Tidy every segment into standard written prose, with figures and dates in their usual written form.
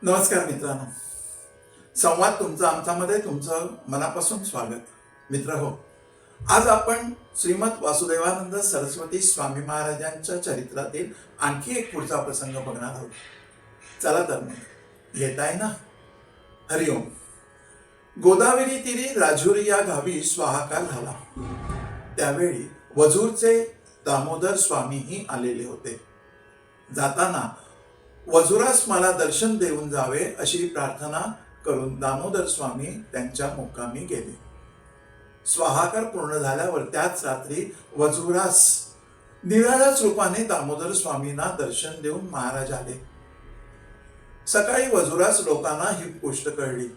नमस्कार मित्रांनो, संवाद तुमचा आमच्यामध्ये तुमचं मनापासून स्वागत. मित्र हो, आज आपण श्रीमद वासुदेवानंद सरस्वती स्वामी महाराजांच्या चरित्रातील आणखी एक पुढचा प्रसंग बघणार आहोत. चला तर मग येताय ना. हरिओम. गोदावरी तीरी राजुरी या गावी स्वाहाकार झाला. त्यावेळी वजूरचे दामोदर स्वामीही आलेले होते. जाताना वजुरास मला दर्शन देऊन जावे अशी प्रार्थना करून दामोदर स्वामी त्यांच्या मुक्कामी गेले. स्वाहाकार पूर्ण झाल्यावर त्याच रात्री वजुरास निराळ्याच रूपाने दामोदर स्वामींना दर्शन देऊन महाराज आले. सकाळी वजुरास लोकांना ही गोष्ट कळली.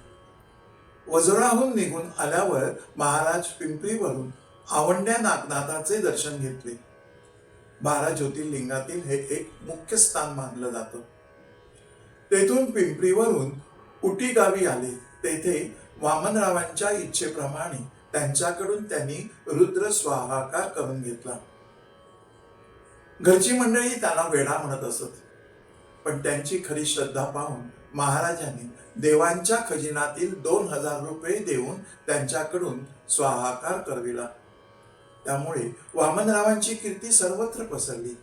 वजुराहून निघून आल्यावर महाराज पिंपरीवरून आवंड्या नागनाथाचे दर्शन घेतले. 12 ज्योतिर्लिंगातील हे एक मुख्य स्थान मानलं जातं. तेथून पिंपरीवरून उटी गावी आले. तेथे वामनरावांच्या इच्छेप्रमाणे त्यांच्याकडून त्यांनी रुद्र स्वाहाकार करून घेतला. घरची मंडळी त्यांना वेडा म्हणत असत, पण त्यांची खरी श्रद्धा पाहून महाराजांनी देवांच्या खजिनातील 2000 रुपये देऊन त्यांच्याकडून स्वाहाकार करविला. त्यामुळे वामनरावांची कीर्ती सर्वत्र पसरली.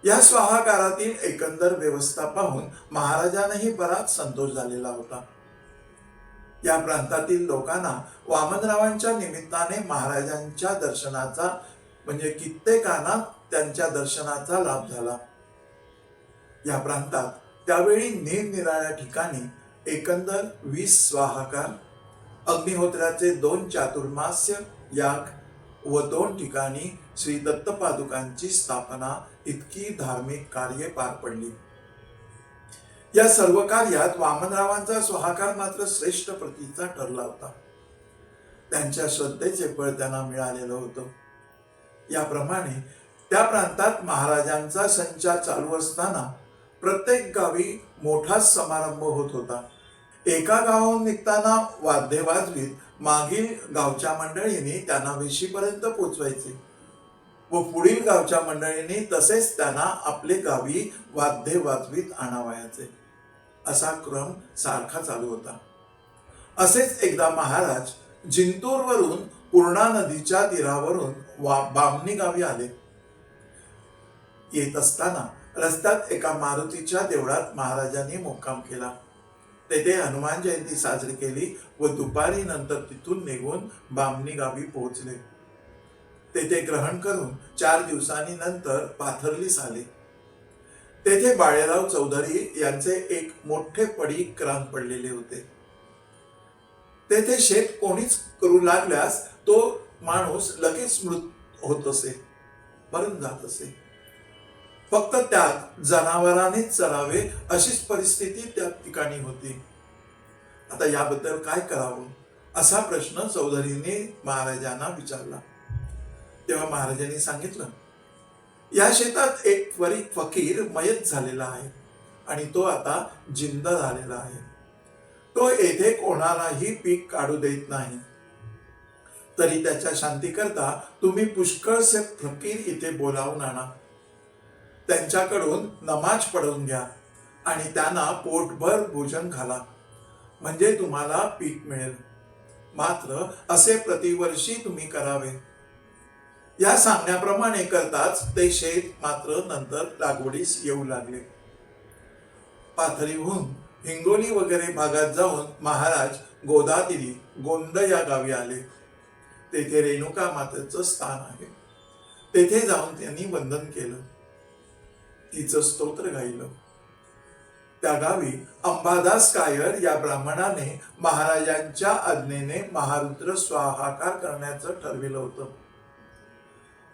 या स्वाहाकारातील एकंदर व्यवस्था पाहून महाराजांनाही बराच संतोष झालेला होता. या प्रांतातील लोकांना वामनरावांच्या निमित्ताने महाराजांच्या दर्शनाचा म्हणजे कित्येकांना त्यांच्या दर्शनाचा लाभ झाला. या प्रांतात त्यावेळी निरनिराळ्या ठिकाणी एकंदर 20 स्वाहाकार, अग्निहोत्राचे 2 चातुर्मास्य याग व 2 ठिकाणी श्री दत्तपादुकांची स्थापना इतकी धार्मिक कार्ये पार पडली. या सर्व कार्यात वामनरावांचा स्वाहाकार मात्र श्रेष्ठ प्रतीचा ठरला होता. त्यांच्या श्रद्धेचे फळ त्यांना मिळालेलं होतं. याप्रमाणे त्या प्रांतात महाराजांचा संचार चालू असताना प्रत्येक गावी मोठाच समारंभ होत होता. एका गावाहून निघताना वाद्य वाजवीत मागील गावच्या मंडळींनी त्यांना वेशीपर्यंत पोचवायचे व पुढील गावच्या मंडळींनी तसेच त्यांना आपले गावी वाद्य वाजवीत आणावयाचे. असा क्रम सारखा चालू होता. असेच एकदा महाराज जिंतूरवरून पूर्णा नदीच्या तीरावरून बामणी गावी आले. येत असताना रस्त्यात एका मारुतीच्या देवळात महाराजांनी मुक्काम केला. तेथे हनुमान जयंती साजरी केली व दुपारी नंतर तिथून निघून बामणी गावी पोहोचले. तेथे ग्रहण करून 4 दिवसांनी नंतर पाथर्लीस आले. तेथे बाळेराव चौधरी यांचे एक मोठे पडीक रान पडलेले होते. तेथे शेत कोणीच करू लागल्यास तो माणूस लगेच मृत होत असे, मरून जात असे. फक्त त्यात जनावरांनीच चरावे अशीच परिस्थिती त्या ठिकाणी होती. आता याबद्दल काय करावं असा प्रश्न चौधरीने महाराजांना विचारला. तेव्हा महाराजांनी सांगितलं, या शेतात एक फकीर मयत झालेला आहे आणि तो आता जिंदा झालेला आहे. तो येथे कोणालाही पीक काढू देत नाही. तरी त्याच्या शांतीकरता तुम्ही पुष्कळसे फकीर इथे बोलावून आणा. त्यांच्याकडून नमाज पढवून घ्या आणि त्यांना पोटभर भोजन घाला, म्हणजे तुम्हाला पीक मिळेल. मात्र असे प्रतिवर्षी तुम्ही करावे. या सांगण्याप्रमाणे करताच ते शेत मात्र नंतर लागवडीस येऊ लागले. पाथरीहून हिंगोली वगैरे भागात जाऊन महाराज गोदातीरी गोंड या गावी आले. तेथे रेणुका मातेचं स्थान आहे. तेथे जाऊन त्यांनी वंदन केलं, तिचं स्तोत्र गायलं. त्या गावी अंबादास कायर या ब्राह्मणाने महाराजांच्या आज्ञेने महारुद्र स्वाहाकार करण्याचं ठरविलं होतं.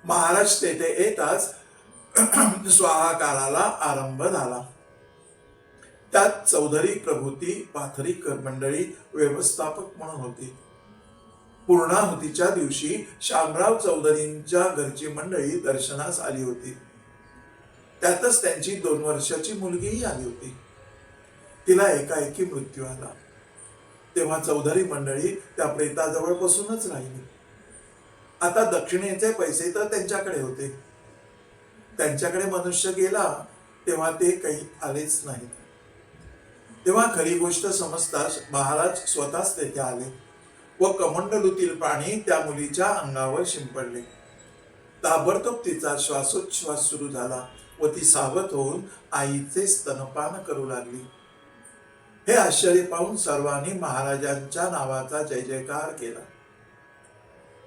महाराज तेथे येताच स्वाहाकाराला आरंभ झाला. त्यात चौधरी प्रभूती पाथरी मंडळी व्यवस्थापक म्हणून होती. पूर्णाहुतीच्या दिवशी शामराव चौधरींच्या घरची मंडळी दर्शनास आली होती. त्यातच त्यांची 2 वर्षाची मुलगीही आली होती. तिला एकाएकी मृत्यू आला. तेव्हा चौधरी मंडळी त्या प्रेताजवळ बसूनच राहिली. आता दक्षिणेचे पैसे तर त्यांच्याकडे होते. त्यांच्याकडे मनुष्य गेला तेव्हा ते काही आलेच नाहीत. तेव्हा खरी गोष्ट समजताच महाराज स्वतःच तेथे आले व कमंडलूतील पाणी त्या मुलीच्या अंगावर शिंपडले. ताबडतोब तिचा श्वासोच्छ्वास सुरू झाला व ती सावध होऊन आईचे स्तनपान करू लागली. हे आश्चर्य पाहून सर्वांनी महाराजांच्या नावाचा जय जयकार केला.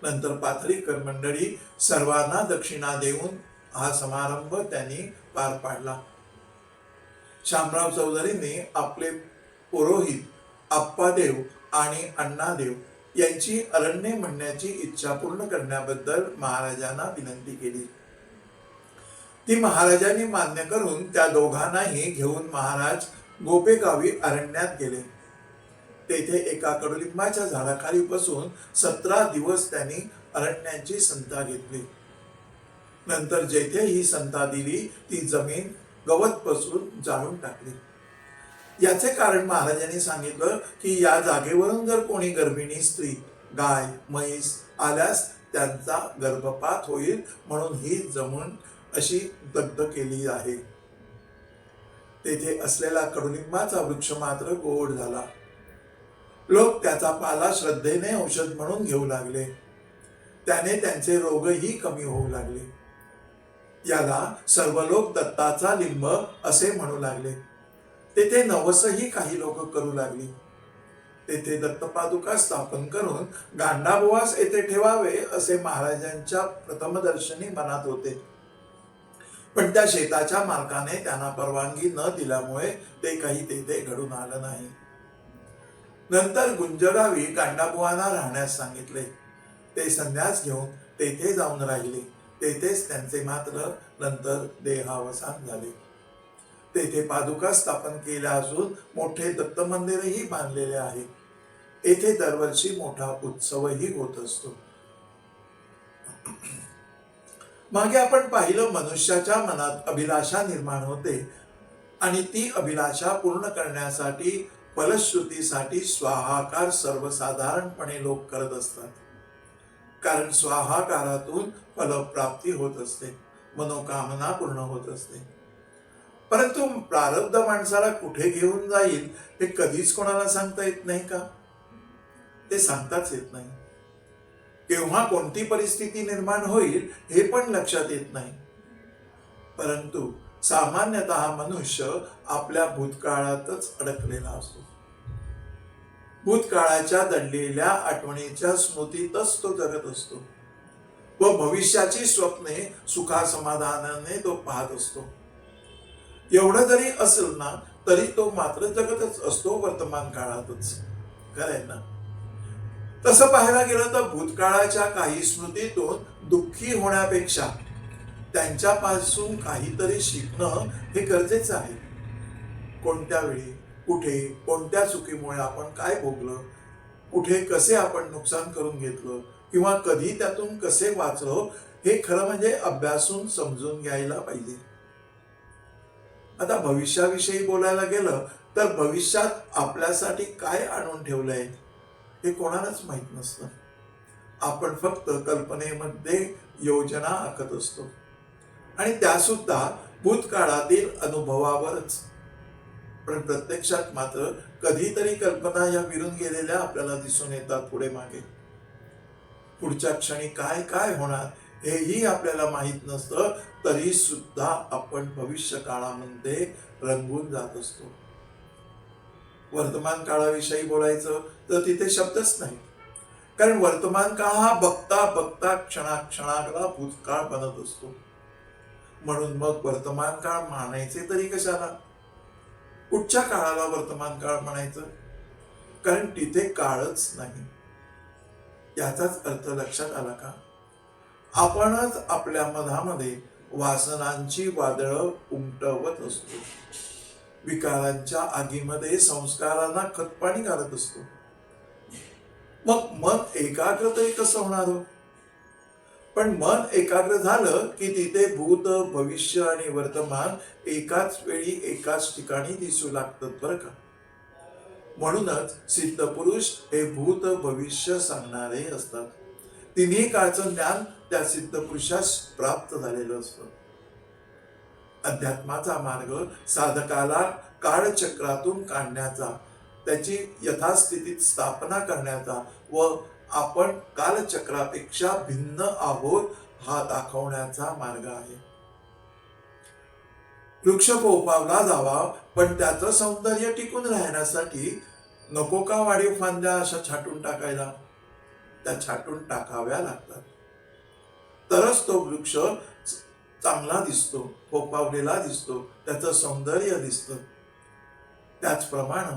नंतर पाथरीकर मंडळी सर्वांना दक्षिणा देऊन हा समारंभ त्यांनी पार पाडला. शामराव चौधरींनी आपले पुरोहित आप्पादेव आणि अण्णादेव यांची अरण्ये म्हणण्याची इच्छा पूर्ण करण्याबद्दल महाराजांना विनंती केली. ती महाराजांनी मान्य करून त्या दोघांनाही घेऊन महाराज गोपेगावी अरण्यात गेले. तेथे एका कडुलिंबाच्या झाडाखाली बसून 17 दिवस त्यांनी अरण्याची संता घेतली. नंतर जेथे ही संता दिली ती जमीन गवत पसरून जाळून टाकली. याचे कारण महाराजांनी सांगितलं की या जागेवरून जर कोणी गर्भिणी स्त्री, गाय, म्हैस आल्यास त्यांचा गर्भपात होईल, म्हणून ही जमीन अशी दग्ध केली आहे. तेथे असलेला कडुलिंबाचा वृक्ष मात्र गोड झाला. लोक त्याचा पाला श्रद्धेने औषध म्हणून घेऊ लागले. त्याने त्यांचे रोगही कमी होऊ लागले. याला सर्व लोक दत्ताचा लिंब असे म्हणू लागले. तेथे नवसही काही लोक करू लागली. तेथे दत्तपादुका स्थापन करून गांडाबुवास येथे ठेवावे असे महाराजांच्या प्रथमदर्शनी मनात होते. पण त्या शेताच्या मालकाने त्यांना परवानगी न दिल्यामुळे ते काही तेथे घडून आलं नाही. नंतर गुंजगावी गांडाबुवांना राहण्यास सांगितले. ते संन्यास घेऊन तेथे जाऊन राहिले. तेथेच त्यांचे मात्र नंतर देहावसान झाले. तेथे पादुका स्थापन केल्या असून मोठे दत्त मंदिरही बांधलेले आहे. येथे दरवर्षी मोठा उत्सवही होत असतो. मागे आपण पाहिलं मनुष्याच्या मनात अभिलाषा निर्माण होते आणि ती अभिलाषा पूर्ण करण्यासाठी फलश्रुतीसाठी स्वाहाकार सर्वसाधारणपणे लोक करत असतात. कारण स्वाहाकारातून फलप्राप्ती होत असते, मनोकामना पूर्ण होत असते. परंतु प्रारब्ध माणसाला कुठे घेऊन जाईल हे कधीच कोणाला सांगता येत नाही का? ते सांगताच येत नाही. केव्हा कोणती परिस्थिती निर्माण होईल हे पण लक्षात येत नाही. परंतु सामान्यतः मनुष्य आपल्या भूतकाळातच अडकलेला असतो. भूतकाळाच्या दडलेल्या आठवणीच्या स्मृतीतच तो जगत असतो व भविष्याची स्वप्ने सुखासमाधानाने तो पाहत असतो. एवढं जरी असेल ना तरी तो मात्र जगतच असतो वर्तमान काळातच. खरंय ना? तसं पाहायला गेलं तर भूतकाळाच्या काही स्मृतीतून दुःखी होण्यापेक्षा त्यांच्यापासून काहीतरी शिकणं हे गरजेचं आहे. कोणत्या वेळी, कुठे, कोणत्या चुकीमुळे आपण काय भोगलं, कुठे कसे आपण नुकसान करून घेतलं किंवा कधी त्यातून कसे वाचलो हे खरं म्हणजे अभ्यासून समजून घ्यायला पाहिजे. आता भविष्याविषयी बोलायला गेलं तर भविष्यात आपल्यासाठी काय आणून ठेवलंय हे कोणालाच माहित नसतं. आपण फक्त कल्पनेमध्ये योजना आखत असतो आणि त्यासुद्धा भूतकाळातील अनुभवावरच. पण प्रत्यक्षात मात्र कधीतरी कल्पना या विरून गेलेल्या आपल्याला दिसून येतात पुढे मागे. पुढच्या क्षणी काय काय होणार हेही आपल्याला माहित नसतं, तरी सुद्धा आपण भविष्य काळामध्ये रंगून जात असतो. वर्तमान काळाविषयी बोलायचं तर तिथे शब्दच नाही. कारण वर्तमान काळ हा बघता बघता क्षणाक्षणाला भूतकाळ बनत असतो. म्हणून मग वर्तमान काळ मानायचे तरी कशाला? कुठच्या काळाला वर्तमान काळ म्हणायचं? कारण तिथे काळच नाही. याचाच अर्थ लक्षात आला का? आपणच आपल्या मनामध्ये वासनांची वादळं उमटवत असतो. विकारांच्या आगीमध्ये संस्कारांना खतपाणी घालत असतो. मग मन एकाग्र तरी कसं होणार हो? पण मन एकाग्र झालं की तिथे भूत, भविष्य आणि वर्तमान एकाच वेळी एकाच ठिकाणी दिसू लागतात बरं का. म्हणूनच सिद्ध पुरुष हे भूत भविष्य सांगणारे असतात. तिन्ही काळचं ज्ञान त्या सिद्ध पुरुषास प्राप्त झालेलं असतं. अध्यात्माचा मार्ग साधकाला काळचक्रातून काढण्याचा, त्याची यथास्थितीत स्थापना करण्याचा व आपण कालचक्रापेक्षा भिन्न आहोत हा दाखवण्याचा मार्ग आहे. वृक्ष फोपावला जावा, पण त्याचं सौंदर्य टिकून राहण्यासाठी नको का वाढीव फांद्या अशा छाटून टाकायला? त्या छाटून टाकाव्या लागतात, तरच तो वृक्ष चांगला दिसतो, फोपावलेला दिसतो, त्याचं सौंदर्य दिसतं. त्याचप्रमाणे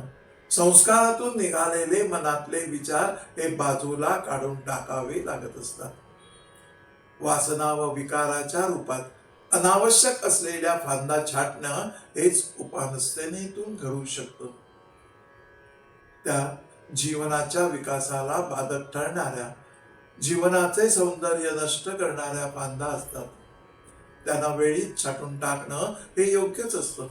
संस्कारातून निघालेले मनातले विचार हे बाजूला काढून टाकावे लागत असतात. वासना व विकाराच्या रूपात अनावश्यक असलेल्या फांदा छाटणं हेच उपासनेतून घडू शकतं. त्या जीवनाच्या विकासाला बाधक ठरणाऱ्या, जीवनाचे सौंदर्य नष्ट करणाऱ्या फांदा असतात. त्यांना वेळीच छाटून टाकणं हे योग्यच असतं.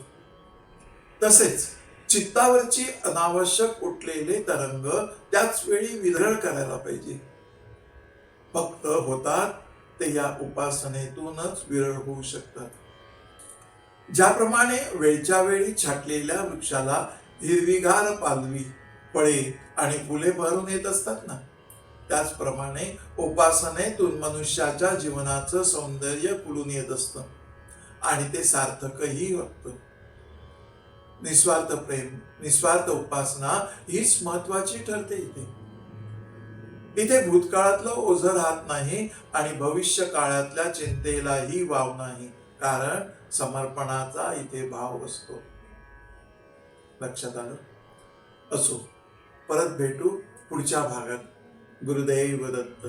तसेच चित्तावरची अनावश्यक उठलेले तरंग त्याच वेळी विरळ करायला पाहिजे. फक्त होतात ते या उपासनेतूनच विरळ होऊ शकतात. ज्याप्रमाणे वेळच्या वेळी छाटलेल्या वृक्षाला हिरवीगार पालवी, फळे आणि फुले भरून येत असतात ना, त्याचप्रमाणे उपासनेतून मनुष्याच्या जीवनाचं सौंदर्य फुलून येत असतं आणि ते सार्थकही वाटतं. निस्वार्थ प्रेम, निस्वार्थ उपासना हीच महत्वाची ठरते. इथे भूतकाळातलं ओझं राहत नाही आणि भविष्य काळातल्या चिंतेलाही वाव नाही, कारण समर्पणाचा इथे भाव असतो. लक्षात आलं? असो, परत भेटू पुढच्या भागात. गुरुदेव दत्त.